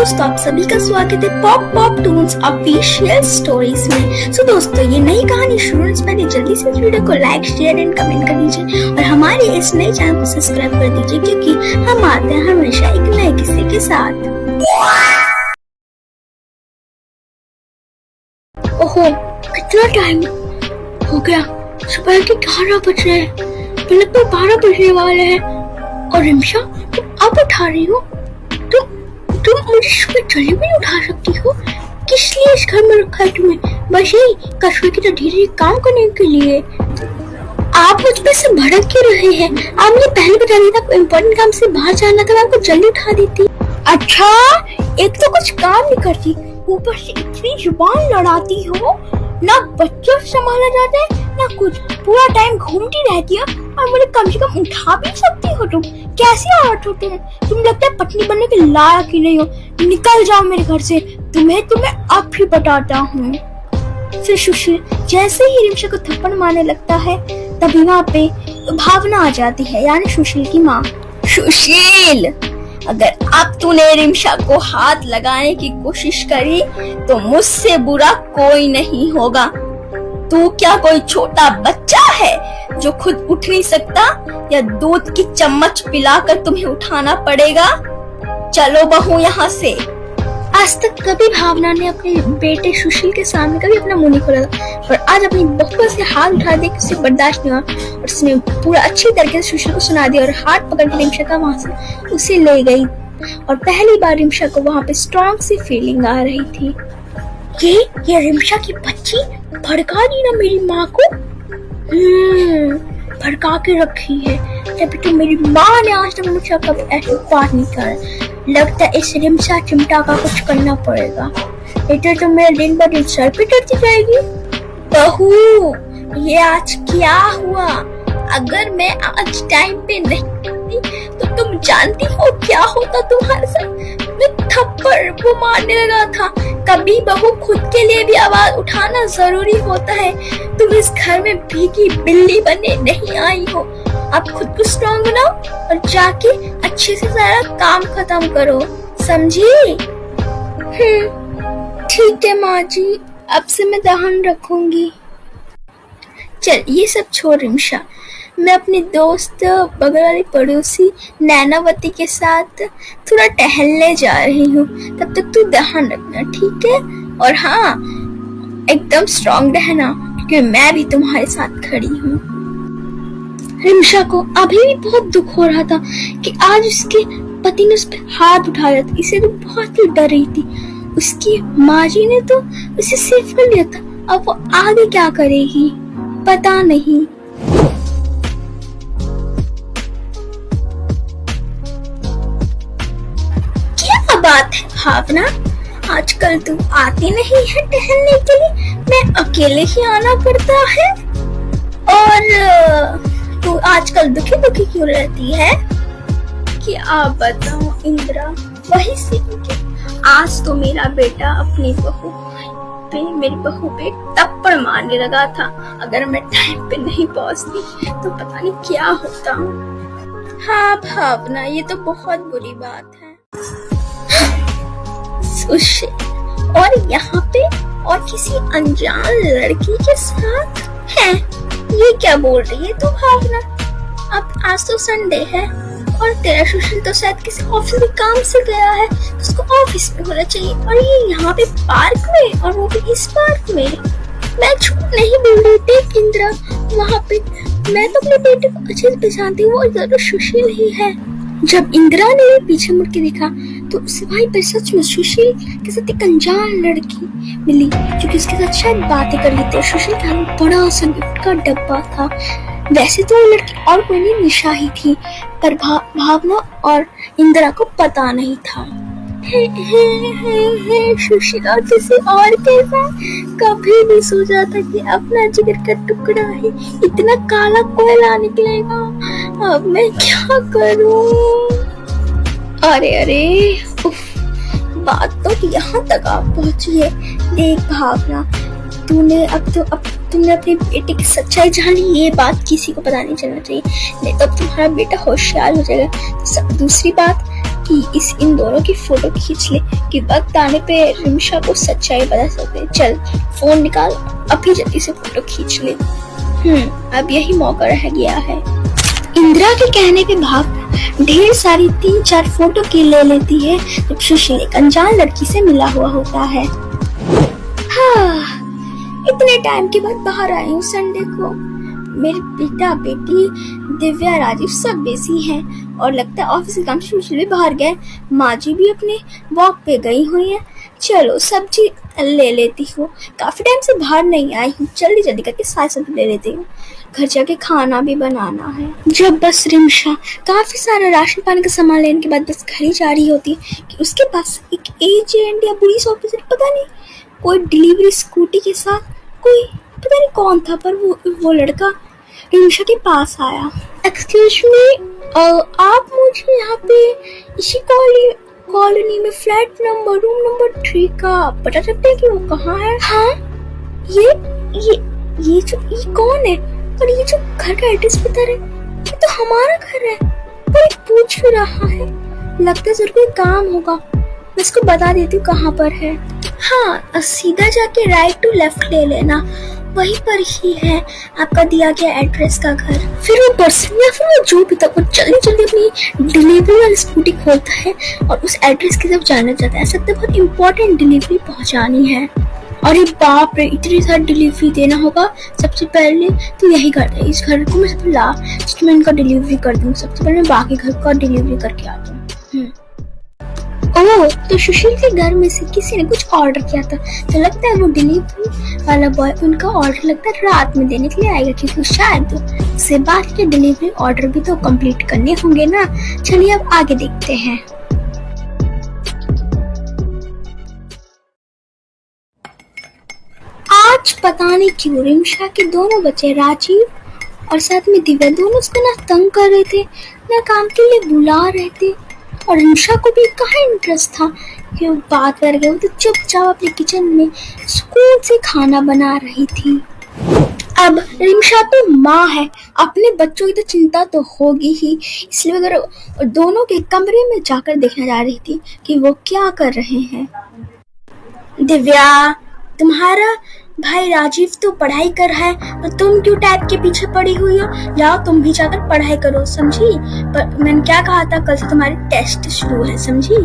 दोस्तों, आप सभी का स्वागत है pop pop Toons official stories में। सो दोस्तों, ये नई कहानी शुरू होने से पहले जल्दी से इस वीडियो को लाइक, शेयर एंड कमेंट कर दीजिए और हमारे इस नए चैनल को सब्सक्राइब कर दीजिए, क्योंकि हम आते हैं हमेशा एक नए किस्से के साथ। ओहो, कितना टाइम हो गया, सुबह के 11 बज रहे हैं, लगभग 12 बजने वाले हैं। और रिमशा, तुम अब उठा रही हो? तुम मुझे सुबह जल्दी भी नहीं उठा सकती हो? किस लिए इस घर में रखा है तुम्हें? बस यही कछुए की तरह धीरे काम करने के लिए? आप मुझ पे से भड़क क्यों रहे हैं? आप मुझे पहले बता दिया था, इम्पोर्टेंट काम से बाहर जाना था, मैं आपको जल्दी उठा देती। अच्छा, एक तो कुछ काम नहीं करती, ऊपर से इतनी जुबान लड़ाती हो, ना बच्चों से संभाला जाता है ना कुछ, पूरा टाइम घूमती रहती है और मुझे कम से कम उठा भी सकती हो तुम। कैसी औरत हो तुम लगता है पत्नी बनने के लायक ही नहीं हो। निकल जाओ मेरे घर से, तुम्हें अब भी बताता हूँ। फिर सुशील जैसे ही रिमशा को थप्पड़ मारने लगता है, तभी वहाँ पे भावना आ जाती है, यानी सुशील की माँ। सुशील, अगर अब तूने रिमशा को हाथ लगाने की कोशिश करी तो मुझसे बुरा कोई नहीं होगा। तू क्या कोई छोटा बच्चा है जो खुद उठ नहीं सकता, या दूध की चम्मच पिलाकर तुम्हें उठाना पड़ेगा? चलो बहू यहाँ से। आज तक कभी भावना ने अपने बेटे सुशील के सामने कभी अपना मुंह नहीं खोला था, पर आज अपनी बहू से हाथ उठा दे उसे बर्दाश्त नहीं हुआ और उसने पूरा अच्छी तरीके से सुशील को सुना दिया और हाथ पकड़ के रिमशा का वहां से उसे ले गई। और पहली बार रिमशा को वहां पे स्ट्रॉन्ग सी फीलिंग आ रही थी। ये रिमशा की बच्ची भड़का दी ना मेरी माँ को। भड़का के रखी है, तभी तो मेरी माँ ने आज तक मुझसे कभी ऐसी बात नहीं कर। लगता है इस रिमशा चिमटा का कुछ करना पड़ेगा, नहीं तो मेरा दिन भर सर पे चढ़ती जाएगी। बहू, ये आज क्या हुआ? अगर मैं आज टाइम पे नहीं तो तुम जानती हो क्या होता तुम्हारे साथ? मैं थप्पड़ वो मारने लगा था। कभी बहू खुद के लिए भी आवाज उठाना जरूरी होता है। तुम इस घर में भीगी बिल्ली बने नहीं आई हो। आप खुद को स्ट्रॉन्ग बनाओ और जाके अच्छे से सारा काम खत्म करो, समझी? ठीक है माँ जी, अब से मैं ध्यान रखूंगी। चल ये सब छोड़ रिमशा, मैं अपनी दोस्त बगल वाली पड़ोसी नैनावती के साथ थोड़ा टहलने जा रही हूँ। तब तक तू ध्यान रखना, ठीक है? और हाँ, एकदम स्ट्रॉन्ग रहना, क्योंकि मैं भी तुम्हारे साथ खड़ी हूँ। रिमशा को अभी भी बहुत दुख हो रहा था कि आज उसके पति ने उस पर हाथ उठाया था। इसे तो बहुत ही डर रही थी। उसकी माँ जी ने तो उसे सेफ कर लिया था, अब वो आगे क्या करेगी पता नहीं। बात है भावना, आजकल तू आती नहीं है टहलने के लिए, मैं अकेले ही आना पड़ता है। और तू आजकल दुखी दुखी क्यों रहती है? कि आप बताओ इंदिरा, वही सीखी। आज तो मेरा बेटा अपनी मेरी बहू पे थप्पड़ मारने लगा था। अगर मैं टाइम पे नहीं पहुंचती तो पता नहीं क्या होता। हाँ भावना, ये तो बहुत बुरी बात है। और यहाँ पे और किसी अनजान लड़की के साथ है, ये क्या बोल रही है तू भावना? अब आज तो संडे है और तेरा सुशील तो शायद किसी ऑफिस के काम से गया है, उसको ऑफिस में होना चाहिए, और ये यहाँ पे पार्क में, और वो भी इस पार्क में। मैं झूठ नहीं बोल रही थी इंदिरा, वहाँ पे मैं तो अपने बेटे को अच्छे से पहचानती हूँ, वो जरूर सुशील ही है। जब इंदिरा ने पीछे मुड़ के देखा तो उसे वहीं पर सच में सुशील के साथ एक अनजान लड़की मिली, जो कि उसके साथ शायद बातें कर रही थी। सुशील के हाथ में बड़ा सा गिफ्ट का डब्बा था। वैसे तो वो लड़की और कोई नहीं, निशा ही थी, पर भावना और इंदिरा को पता नहीं था। सुशील और किसी और के साथ कभी नहीं सोचा था कि अपना जिगर का टुकड़ा है इतना काला कोयला निकलेगा। अब मैं क्या करूं? अरे उफ, बात तो यहाँ तक आ पहुंची है। देख भावना, तुमने अपने बेटे की सच्चाई जान ली, ये बात किसी को पता नहीं चलना चाहिए, नहीं तो अब तुम्हारा बेटा होशियार हो जाएगा। तो दूसरी बात, कि इन दोनों की फोटो खींच ले कि वक्त आने पे रिमशा को सच्चाई बता सके। चल फोन निकाल, अभी जल्दी से फोटो खींच ले। अब यही मौका रह गया है। इंदिरा के कहने पे भाग ढेर सारी 3-4 फोटो की ले लेती है जब सुशील एक अनजान लड़की से मिला हुआ होता है। इतने टाइम के बाद बाहर आई हूँ संडे को। मेरे बेटा बेटी दिव्या राजीव सब बिजी हैं और लगता है ऑफिस के काम से सुशील भी बाहर गए। माँ जी भी अपने वॉक पे गई हुई है। चलो सब्जी ले लेती हूँ, काफी टाइम से बाहर नहीं आई हूँ, जल्दी जल्दी करके सारी सब्जी ले लेती हूँ, घर जाके खाना भी बनाना है। जब बस रिमशा काफी सारा राशन पानी का सामान लेने के बाद बस घर ही जा रही होती कि उसके पास एक एजेंट या पुलिस ऑफिसर पता नहीं कोई डिलीवरी स्कूटी के साथ कोई पता नहीं कौन था पर वो लड़का रिमशा के पास आया। एक्सक्यूज मी, आप मुझे यहाँ पे इसी कॉलोनी में फ्लैट नंबर रूम नंबर 3 का बता सकते हैं कि वो कहाँ है? हाँ, ये कौन है और ये जो घर का एड्रेस बता रहे ये तो हमारा घर है, पर ये पूछ भी रहा है। लगता है जरूर कोई काम होगा, मैं इसको बता देती हूँ कहाँ पर है। हाँ, सीधा जाके राइट टू लेफ्ट ले लेना, वहीं पर ही है आपका दिया गया एड्रेस का घर। फिर वो पर्सन या फिर वो जो भी था वो जल्दी जल्दी अपनी डिलीवरी वाली स्कूटी खोलता है और उस एड्रेस की तरफ जाना चाहता है। ऐसा लगता है बहुत इंपॉर्टेंट डिलीवरी पहुंचानी है। अरे बाप रे, इतनी सारी डिलीवरी देना होगा। सबसे पहले तो यही करते हैं, इस घर को मैं सबसे लास्ट में इनका डिलीवरी कर दूँ। सबसे पहले मैं बाकी घर का डिलीवरी करके आता हूँ। ओह, तो सुशील के घर में से किसी ने कुछ ऑर्डर किया था, तो लगता है वो डिलीवरी वाला बॉय उनका ऑर्डर लगता है रात में देने के लिए आएगा, क्योंकि शायद उससे बाद के डिलीवरी ऑर्डर भी तो कंप्लीट करने होंगे ना। चलिए अब आगे देखते हैं। आज पता नहीं क्यों रिमशा के दोनों बच्चे राजीव और साथ में दिव्या दोनों उसको ना तंग कर रहे थे ना काम के लिए बुला रहे थे, और रिमशा को भी कहाँ इंटरेस्ट था कि वो बात कर गए। वो तो चुपचाप अपने किचन में सुकून से खाना बना रही थी। अब रिमशा तो माँ है, अपने बच्चों की तो चिंता तो होगी ही, इसलिए अगर दोनों के कमरे में जाकर देखने जा रही थी कि वो क्या कर रहे हैं। दिव्या, तुम्हारा भाई राजीव तो पढ़ाई कर रहा है, तो तुम क्यों टैब के पीछे पड़ी हुई हो? जाओ तुम भी जाकर पढ़ाई करो, समझी? पर मैंने क्या कहा था, कल से तुम्हारी टेस्ट शुरू है, समझी?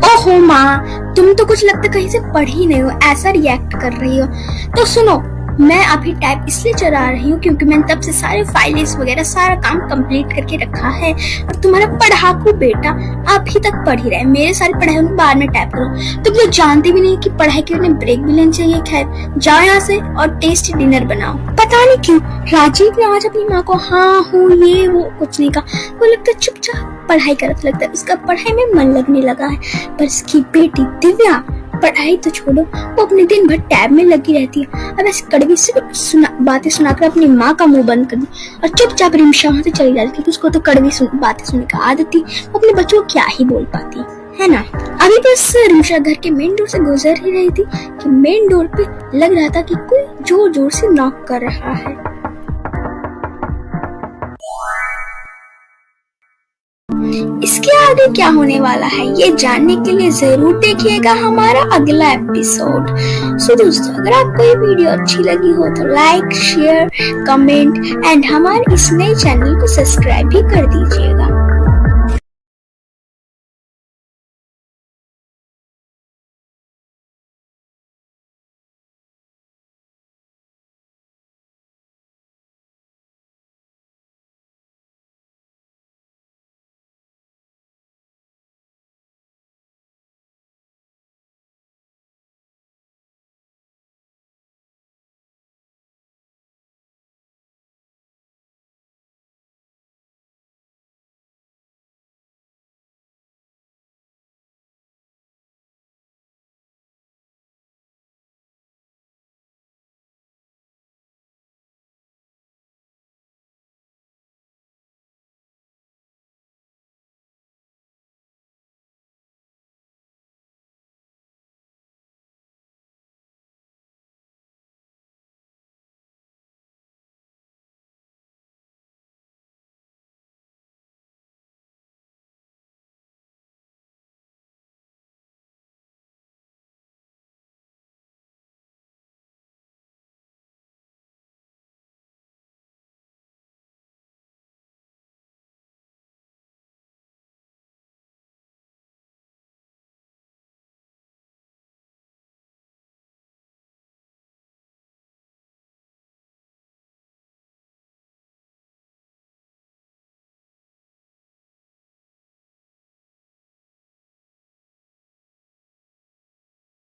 ओहो माँ, तुम तो कुछ लगता कहीं से पढ़ी नहीं हो, ऐसा रिएक्ट कर रही हो। तो सुनो, मैं अभी टैब इसलिए चला रही हूँ क्योंकि मैंने तब से सारे फाइल्स वगैरह सारा काम कंप्लीट करके रखा है, और तुम्हारा पढ़ाकू बेटा अभी तक पढ़ ही रहा है। मेरे सारी पढ़ाई उन्हें बाद में टैब करो। तुम तो जानते भी नहीं कि पढ़ाई के लिए ब्रेक भी लेना चाहिए। खैर जाओ यहाँ से और टेस्टी डिनर बनाओ। पता नहीं क्यों राजीव ने आज अपनी माँ को हाँ हूँ ये वो कुछ नहीं कहा। वो लगता है चुपचाप पढ़ाई करता, लगता है उसका पढ़ाई में मन लगने लगा है। पर इसकी बेटी दिव्या पढ़ाई तो छोड़ो, वो अपने दिन भर टैब में लगी रहती है। अब ऐसे कड़वी से बातें सुनाकर अपनी माँ का मुंह बंद कर दी और चुपचाप रिमशा वहां से चली जाती, क्योंकि उसको तो कड़वी बातें सुनने की आदत थी। वो अपने बच्चों को क्या ही बोल पाती है ना। अभी बस रिमशा घर के मेन डोर से गुजर ही रही थी कि मेन डोर पे लग रहा था कि कोई जोर जोर से नॉक कर रहा है। इसके आगे क्या होने वाला है ये जानने के लिए जरूर देखिएगा हमारा अगला एपिसोड। सो दोस्तों, अगर आपको ये वीडियो अच्छी लगी हो तो लाइक, शेयर, कमेंट एंड हमारे इस नए चैनल को सब्सक्राइब भी कर दीजिएगा।